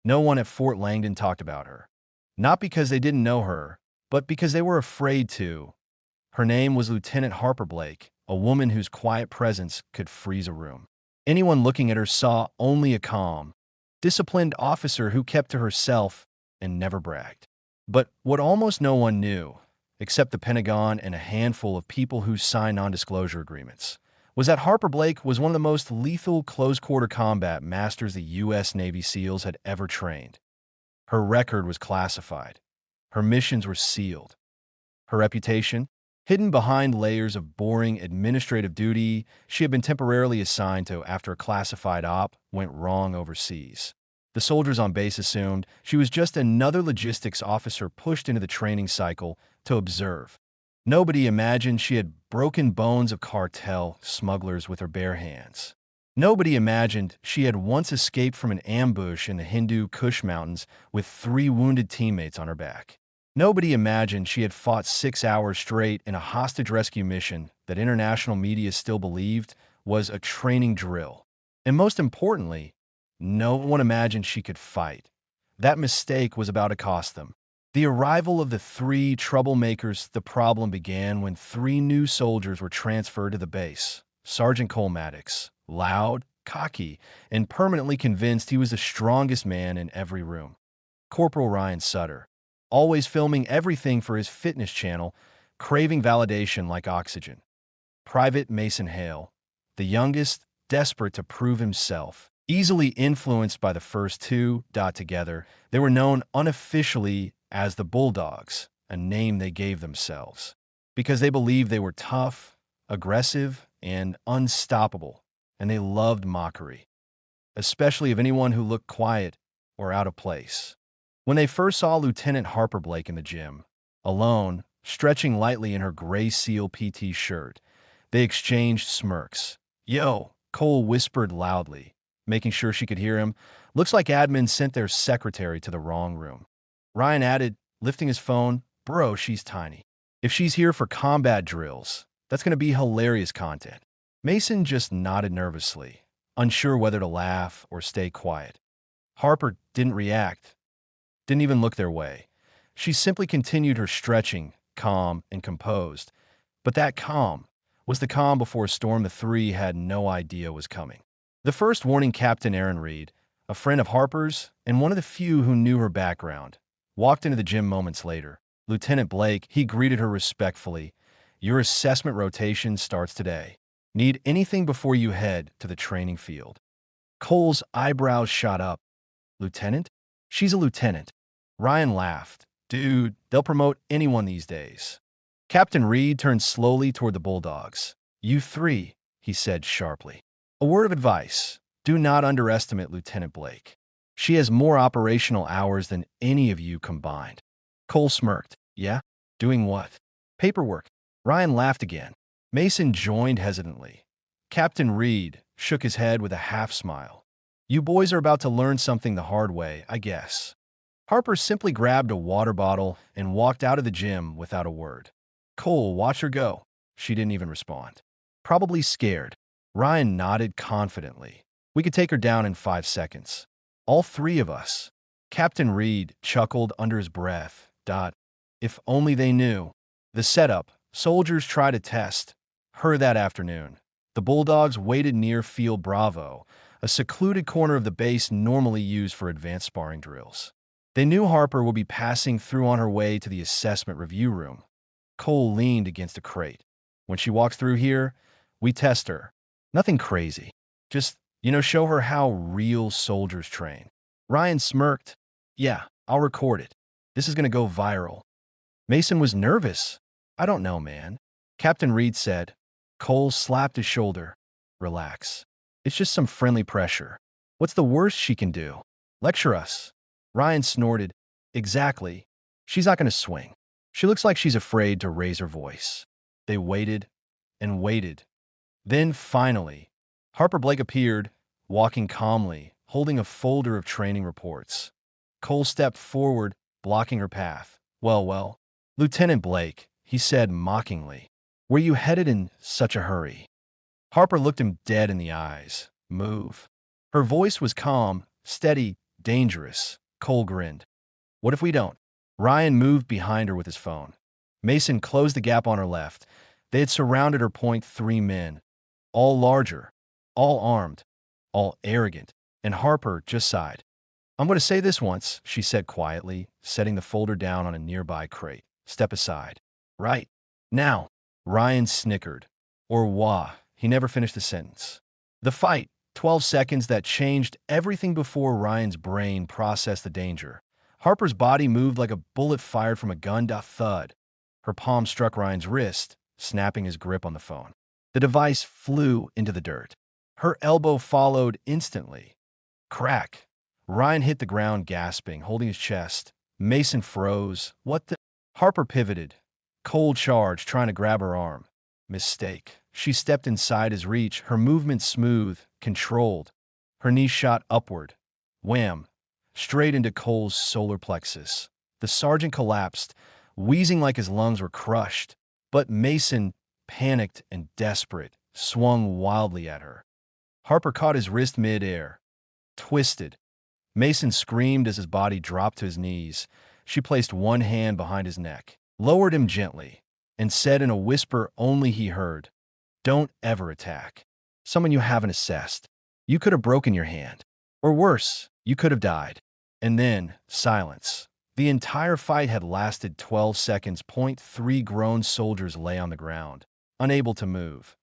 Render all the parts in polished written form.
No one at Fort Langdon talked about her. Not because they didn't know her, but because they were afraid to. Her name was Lieutenant Harper Blake, a woman whose quiet presence could freeze a room. Anyone looking at her saw only a calm, disciplined officer who kept to herself and never bragged. But what almost no one knew, except the Pentagon and a handful of people who signed non-disclosure agreements, was that Harper Blake was one of the most lethal close-quarter combat masters the U.S. Navy SEALs had ever trained. Her record was classified. Her missions were sealed. Her reputation? Hidden behind layers of boring administrative duty she had been temporarily assigned to after a classified op went wrong overseas. The soldiers on base assumed she was just another logistics officer pushed into the training cycle to observe. Nobody imagined she had broken bones of cartel smugglers with her bare hands. Nobody imagined she had once escaped from an ambush in the Hindu Kush Mountains with 3 wounded teammates on her back. Nobody imagined she had fought 6 hours straight in a hostage rescue mission that international media still believed was a training drill. And most importantly, no one imagined she could fight. That mistake was about to cost them. The arrival of the 3 troublemakers. The problem began when 3 new soldiers were transferred to the base. Sergeant Cole Maddox, loud, cocky, and permanently convinced he was the strongest man in every room. Corporal Ryan Sutter, always filming everything for his fitness channel, craving validation like oxygen. Private Mason Hale, the youngest, desperate to prove himself. Easily influenced by the first 2. Together, they were known unofficially as the Bulldogs, a name they gave themselves, because they believed they were tough, aggressive, and unstoppable, and they loved mockery, especially of anyone who looked quiet or out of place. When they first saw Lieutenant Harper Blake in the gym, alone, stretching lightly in her gray SEAL PT shirt, they exchanged smirks. "Yo," Cole whispered loudly, making sure she could hear him. "Looks like admin sent their secretary to the wrong room." Ryan added, lifting his phone, "Bro, she's tiny. If she's here for combat drills, that's going to be hilarious content." Mason just nodded nervously, unsure whether to laugh or stay quiet. Harper didn't react, didn't even look their way. She simply continued her stretching, calm and composed. But that calm was the calm before a storm the 3 had no idea was coming. The first warning, Captain Aaron Reed, a friend of Harper's and one of the few who knew her background, walked into the gym moments later. "Lieutenant Blake," he greeted her respectfully, "your assessment rotation starts today. Need anything before you head to the training field?" Cole's eyebrows shot up. "Lieutenant? She's a lieutenant." Ryan laughed. "Dude, they'll promote anyone these days." Captain Reed turned slowly toward the Bulldogs. "You 3, he said sharply. "A word of advice. Do not underestimate Lieutenant Blake. She has more operational hours than any of you combined." Cole smirked. "Yeah? Doing what?" "Paperwork." Ryan laughed again. Mason joined hesitantly. Captain Reed shook his head with a half-smile. "You boys are about to learn something the hard way, I guess." Harper simply grabbed a water bottle and walked out of the gym without a word. Cole watched her go. She didn't even respond. Probably scared. Ryan nodded confidently. "We could take her down in 5 seconds. All 3 of us." Captain Reed chuckled under his breath. If only they knew. The setup. Soldiers tried to test her that afternoon. The Bulldogs waited near Field Bravo, a secluded corner of the base normally used for advanced sparring drills. They knew Harper would be passing through on her way to the assessment review room. Cole leaned against a crate. "When she walks through here, we test her. Nothing crazy. Just, show her how real soldiers train." Ryan smirked. "Yeah, I'll record it. This is going to go viral." Mason was nervous. "I don't know, man." Captain Reed said. Cole slapped his shoulder. "Relax. It's just some friendly pressure. What's the worst she can do? Lecture us." Ryan snorted. "Exactly. She's not going to swing. She looks like she's afraid to raise her voice." They waited and waited. Then, finally, Harper Blake appeared, walking calmly, holding a folder of training reports. Cole stepped forward, blocking her path. Well, Lieutenant Blake," he said mockingly. "Were you headed in such a hurry?" Harper looked him dead in the eyes. "Move." Her voice was calm, steady, Dangerous. Cole grinned. What if we don't? Ryan moved behind her with his phone. Mason closed the gap on her left. They had surrounded her. 3 men, all larger, all armed, all arrogant, and Harper just sighed. I'm going to say this once, she said quietly, setting the folder down on a nearby crate. Step aside. Right. Now. Ryan snickered. Or wah. He never finished the sentence. The fight, 12 seconds that changed everything before Ryan's brain processed the danger. Harper's body moved like a bullet fired from a gun. Thud. Her palm struck Ryan's wrist, snapping his grip on the phone. The device flew into the dirt. Her elbow followed instantly. Crack. Ryan hit the ground, gasping, holding his chest. Mason froze. What the? Harper pivoted. Cold charge, trying to grab her arm. Mistake. She stepped inside his reach, her movement smooth, controlled. Her knee shot upward. Wham! Straight into Cole's solar plexus. The sergeant collapsed, wheezing like his lungs were crushed. But Mason, panicked and desperate, swung wildly at her. Harper caught his wrist mid-air. Twisted. Mason screamed as his body dropped to his knees. She placed one hand behind his neck, lowered him gently, and said in a whisper only he heard, "Don't ever attack someone you haven't assessed. You could have broken your hand. Or worse, you could have died." And then, silence. The entire fight had lasted 12 seconds. 3 grown soldiers lay on the ground, unable to move.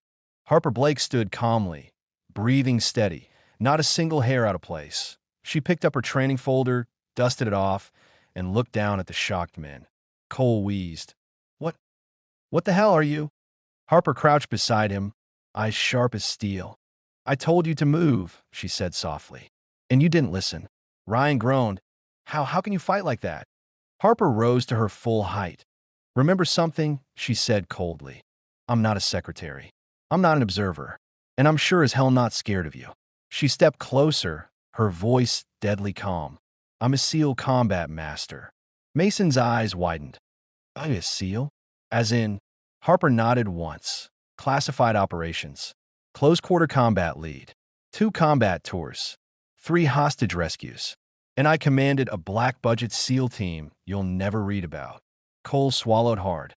Harper Blake stood calmly, breathing steady, not a single hair out of place. She picked up her training folder, dusted it off, and looked down at the shocked men. Cole wheezed. What the hell are you?" Harper crouched beside him, eyes sharp as steel. "I told you to move," she said softly. "And you didn't listen." Ryan groaned. How can you fight like that?" Harper rose to her full height. "Remember something?" she said coldly. "I'm not a secretary. I'm not an observer. And I'm sure as hell not scared of you." She stepped closer, her voice deadly calm. "I'm a SEAL combat master." Mason's eyes widened. "Are you a SEAL?" As in, Harper nodded once. "Classified operations. Close-quarter combat lead. 2 combat tours. 3 hostage rescues. And I commanded a black-budget SEAL team you'll never read about." Cole swallowed hard.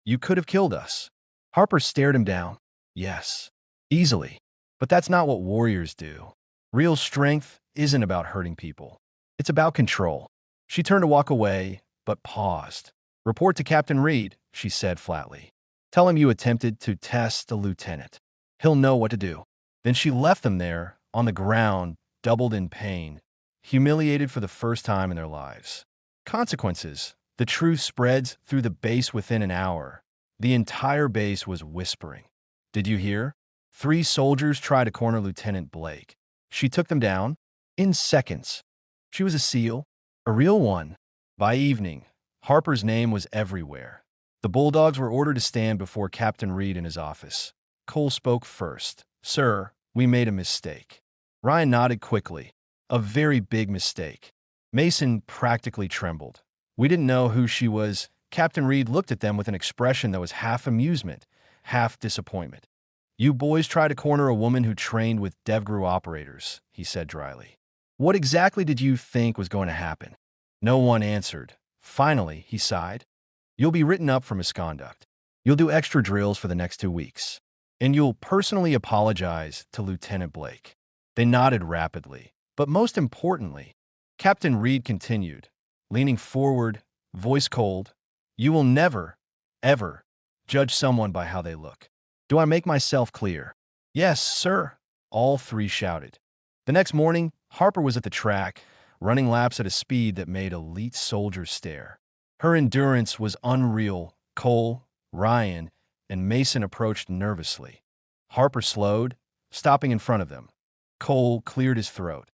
"You could have killed us." Harper stared him down. "Yes. Easily. But that's not what warriors do. Real strength isn't about hurting people. It's about control." She turned to walk away, but paused. "Report to Captain Reed," she said flatly. "Tell him you attempted to test the lieutenant. He'll know what to do." Then she left them there, on the ground, doubled in pain, humiliated for the first time in their lives. Consequences. The truth spreads through the base within an hour. The entire base was whispering. "Did you hear? 3 soldiers tried to corner Lieutenant Blake. She took them down in seconds. She was a SEAL, a real one." By evening, Harper's name was everywhere. The Bulldogs were ordered to stand before Captain Reed in his office. Cole spoke first. "Sir, we made a mistake." Ryan nodded quickly. "A very big mistake." Mason practically trembled. "We didn't know who she was." Captain Reed looked at them with an expression that was half amusement, half disappointment. "You boys tried to corner a woman who trained with DevGru operators," he said dryly. "What exactly did you think was going to happen?" No one answered. Finally, he sighed. "You'll be written up for misconduct. You'll do extra drills for the next 2 weeks. And you'll personally apologize to Lieutenant Blake." They nodded rapidly. "But most importantly," Captain Reed continued, leaning forward, voice cold, "you will never, ever judge someone by how they look. Do I make myself clear?" "Yes, sir," all 3 shouted. The next morning, Harper was at the track, running laps at a speed that made elite soldiers stare. Her endurance was unreal. Cole, Ryan, and Mason approached nervously. Harper slowed, stopping in front of them. Cole cleared his throat.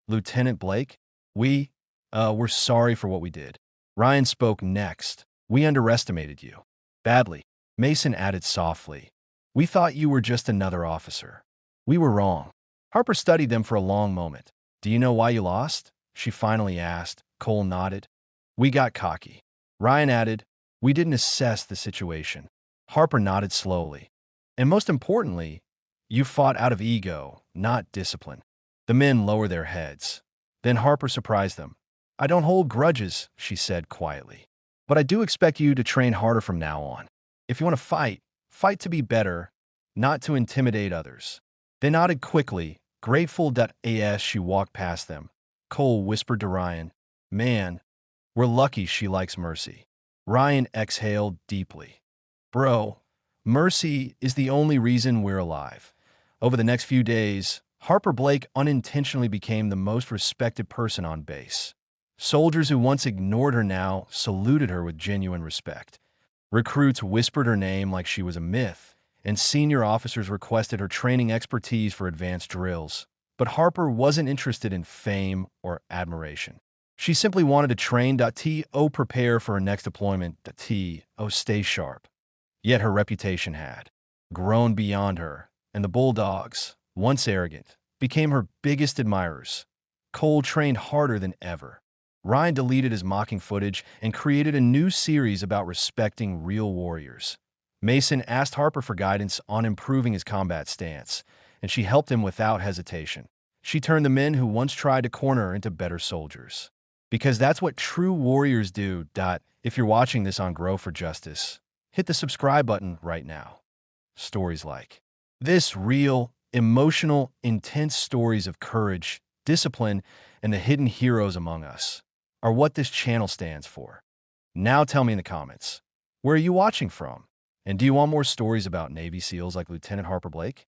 "Lieutenant Blake, we're sorry for what we did." Ryan spoke next. "We underestimated you. Badly." Mason added softly, "We thought you were just another officer. We were wrong." Harper studied them for a long moment. "Do you know why you lost?" she finally asked. Cole nodded. "We got cocky." Ryan added, "We didn't assess the situation." Harper nodded slowly. "And most importantly, you fought out of ego, not discipline." The men lowered their heads. Then Harper surprised them. "I don't hold grudges," she said quietly. "But I do expect you to train harder from now on. If you want to fight, fight to be better, not to intimidate others." They nodded quickly, grateful that as she walked past them. Cole whispered to Ryan, "Man, we're lucky she likes Mercy." Ryan exhaled deeply. "Bro, Mercy is the only reason we're alive." Over the next few days, Harper Blake unintentionally became the most respected person on base. Soldiers who once ignored her now saluted her with genuine respect. Recruits whispered her name like she was a myth, and senior officers requested her training expertise for advanced drills. But Harper wasn't interested in fame or admiration. She simply wanted to train to prepare for her next deployment, to stay sharp. Yet her reputation had grown beyond her, and the Bulldogs, once arrogant, became her biggest admirers. Cole trained harder than ever. Ryan deleted his mocking footage and created a new series about respecting real warriors. Mason asked Harper for guidance on improving his combat stance, and she helped him without hesitation. She turned the men who once tried to corner her into better soldiers. Because that's what true warriors do. If you're watching this on Grow for Justice, hit the subscribe button right now. Stories like this, real, emotional, intense stories of courage, discipline, and the hidden heroes among us, are what this channel stands for. Now tell me in the comments, where are you watching from? And do you want more stories about Navy SEALs like Lieutenant Harper Blake?